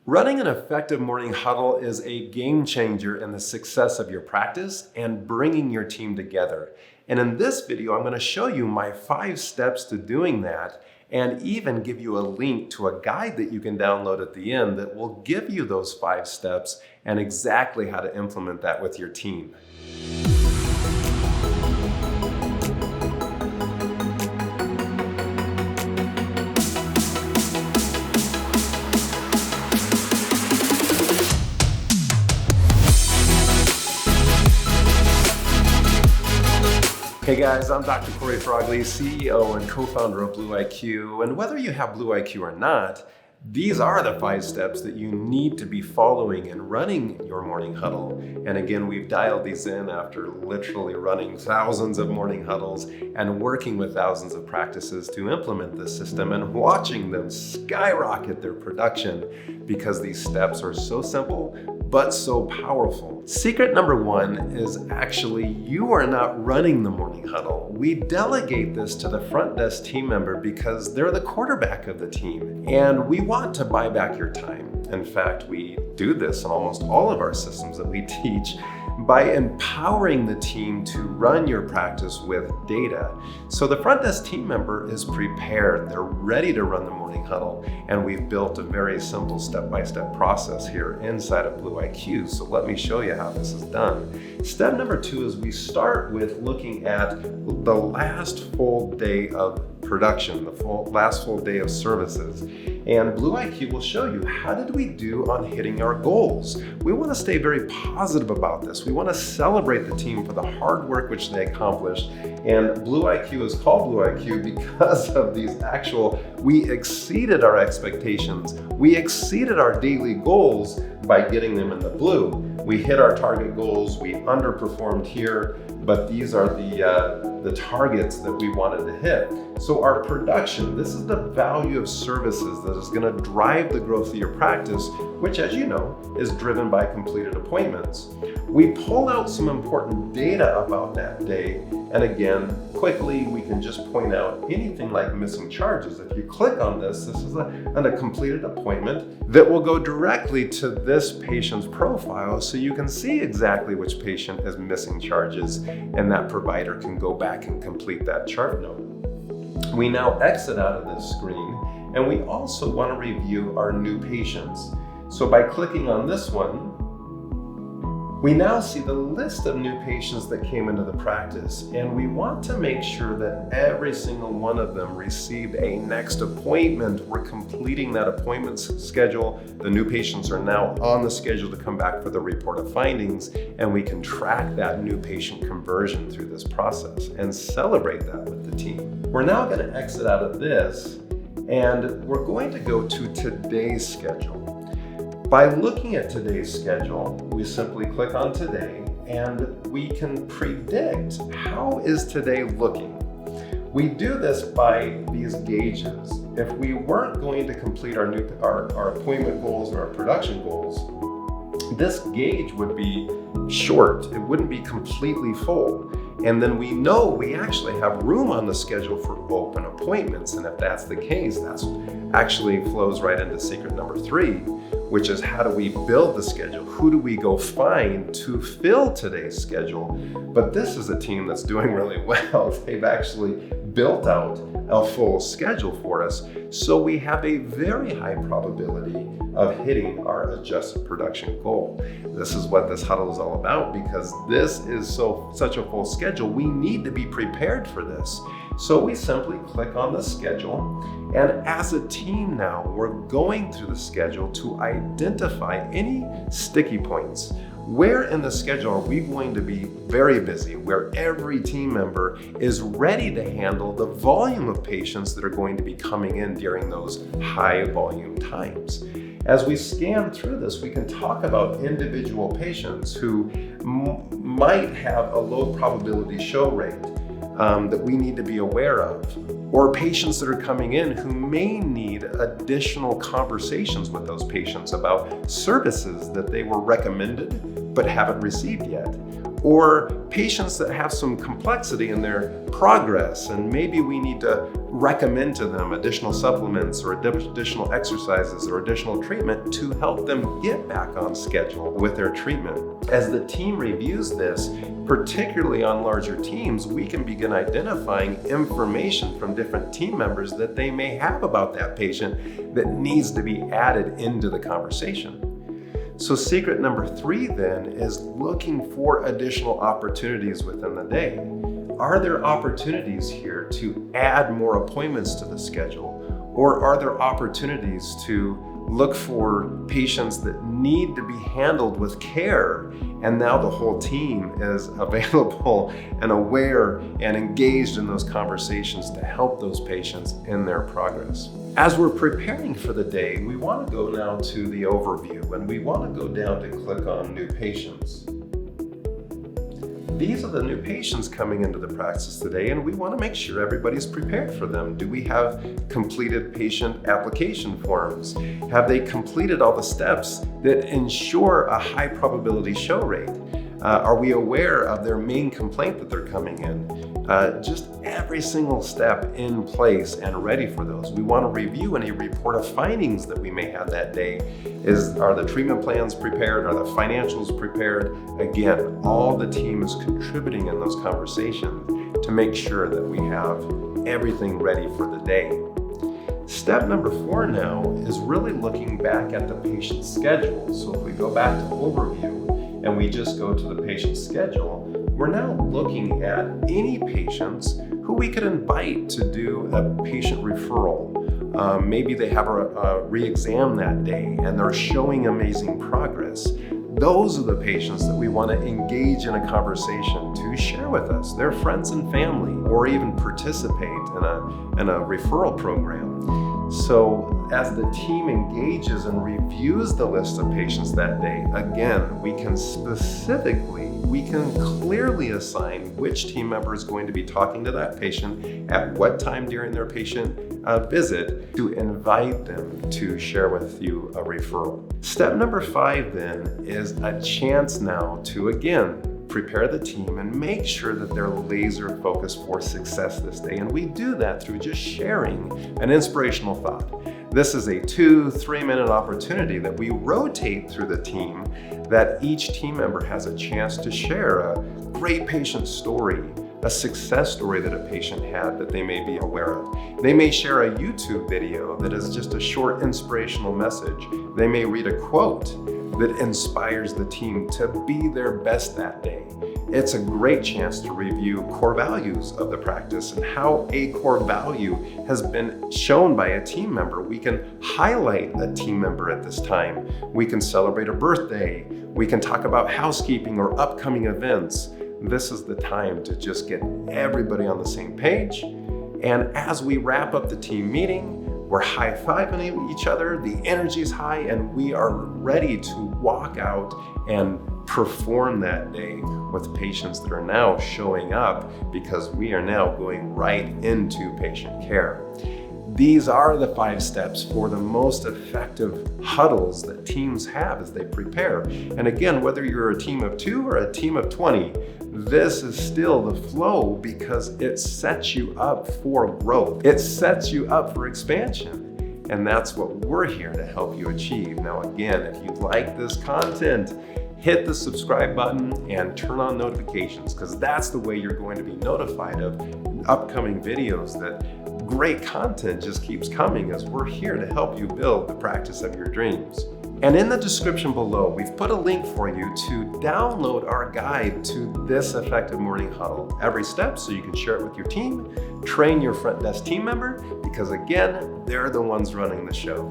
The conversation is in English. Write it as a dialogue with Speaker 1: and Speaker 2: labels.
Speaker 1: Running an effective morning huddle is a game changer in the success of your practice and bringing your team together. And in this video, I'm going to show you my 5 steps to doing that and even give you a link to a guide that you can download at the end that will give you those 5 steps and exactly how to implement that with your team. Hey guys, I'm Dr. Corey Frogley, CEO and co-founder of BlueIQ, and whether you have BlueIQ or not, these are the 5 steps that you need to be following in running your morning huddle. And again, we've dialed these in after literally running thousands of morning huddles and working with thousands of practices to implement this system and watching them skyrocket their production because these steps are so simple but so powerful. Secret number 1 is actually you are not running the morning huddle. We delegate this to the front desk team member because they're the quarterback of the team and we want to buy back your time. In fact, we do this in almost all of our systems that we teach by empowering the team to run your practice with data. So the front desk team member is prepared, they're ready to run the morning huddle, and we've built a very simple step-by-step process here inside of BlueIQ. So let me show you how this is done. Step number 2 is we start with looking at the last full day of production, the last full day of services. And BlueIQ will show you how did we do on hitting our goals. We want to stay very positive about this. We want to celebrate the team for the hard work which they accomplished. And BlueIQ is called BlueIQ because of these we exceeded our expectations. We exceeded our daily goals by getting them in the blue. We hit our target goals, we underperformed here, but these are the targets that we wanted to hit. So our production, this is the value of services that is going to drive the growth of your practice, which, as you know, is driven by completed appointments. We pull out some important data about that day, and again, quickly, we can just point out anything like missing charges. If you click on this, this is a completed appointment that will go directly to this patient's profile, so you can see exactly which patient is missing charges, and that provider can go back and complete that chart note. We now exit out of this screen, and we also want to review our new patients. So by clicking on this one, we now see the list of new patients that came into the practice, and we want to make sure that every single one of them received a next appointment. We're completing that appointment schedule. The new patients are now on the schedule to come back for the report of findings, and we can track that new patient conversion through this process and celebrate that with the team. We're now going to exit out of this, and we're going to go to today's schedule. By looking at today's schedule, we simply click on today and we can predict how is today looking. We do this by these gauges. If we weren't going to complete our appointment goals or our production goals, this gauge would be short. It wouldn't be completely full. And then we know we actually have room on the schedule for open appointments. And if that's the case, that's actually flows right into secret number 3, which is how do we build the schedule? Who do we go find to fill today's schedule? But this is a team that's doing really well. They've actually built out a full schedule for us. So we have a very high probability of hitting our adjusted production goal. This is what this huddle is all about because this is such a full schedule. We need to be prepared for this. So we simply click on the schedule, and as a team now, we're going through the schedule to identify any sticky points. Where in the schedule are we going to be very busy, where every team member is ready to handle the volume of patients that are going to be coming in during those high volume times? As we scan through this, we can talk about individual patients who might have a low probability show rate that we need to be aware of, or patients that are coming in who may need additional conversations with those patients about services that they were recommended but haven't received yet, or patients that have some complexity in their progress, and maybe we need to recommend to them additional supplements or additional exercises or additional treatment to help them get back on schedule with their treatment. As the team reviews this, particularly on larger teams, we can begin identifying information from different team members that they may have about that patient that needs to be added into the conversation. So secret number 3 then is looking for additional opportunities within the day. Are there opportunities here to add more appointments to the schedule? Or are there opportunities to look for patients that need to be handled with care, and now the whole team is available and aware and engaged in those conversations to help those patients in their progress? As we're preparing for the day, we want to go now to the overview, and we want to go down to click on new patients. These are the new patients coming into the practice today, and we want to make sure everybody's prepared for them. Do we have completed patient application forms? Have they completed all the steps that ensure a high probability show rate? Are we aware of their main complaint that they're coming in? Just every single step in place and ready for those. We want to review any report of findings that we may have that day. Are the treatment plans prepared? Are the financials prepared? Again, all the team is contributing in those conversations to make sure that we have everything ready for the day. Step number 4 now is really looking back at the patient schedule. So if we go back to overview and we just go to the patient schedule, we're now looking at any patients who we could invite to do a patient referral. Maybe they have a re-exam that day and they're showing amazing progress. Those are the patients that we want to engage in a conversation to share with us, their friends and family, or even participate in a referral program. So as the team engages and reviews the list of patients that day, again, we can clearly assign which team member is going to be talking to that patient at what time during their patient visit to invite them to share with you a referral. Step number 5 then is a chance now to, again, prepare the team and make sure that they're laser focused for success this day. And we do that through just sharing an inspirational thought. This is a 2-3 minute opportunity that we rotate through the team, that each team member has a chance to share a great patient story, a success story that a patient had that they may be aware of. They may share a YouTube video that is just a short inspirational message. They may read a quote that inspires the team to be their best that day. It's a great chance to review core values of the practice and how a core value has been shown by a team member. We can highlight a team member at this time. We can celebrate a birthday. We can talk about housekeeping or upcoming events. This is the time to just get everybody on the same page. And as we wrap up the team meeting, we're high-fiving each other, the energy is high, and we are ready to walk out and perform that day with patients that are now showing up, because we are now going right into patient care. These are the 5 steps for the most effective huddles that teams have as they prepare. And again, whether you're a team of 2 or a team of 20, this is still the flow, because it sets you up for growth. It sets you up for expansion. And that's what we're here to help you achieve. Now, again, if you like this content, hit the subscribe button and turn on notifications, because that's the way you're going to be notified of upcoming videos. That great content just keeps coming, as we're here to help you build the practice of your dreams. And in the description below, we've put a link for you to download our guide to this effective morning huddle. Every step, so you can share it with your team, train your front desk team member, because again, they're the ones running the show.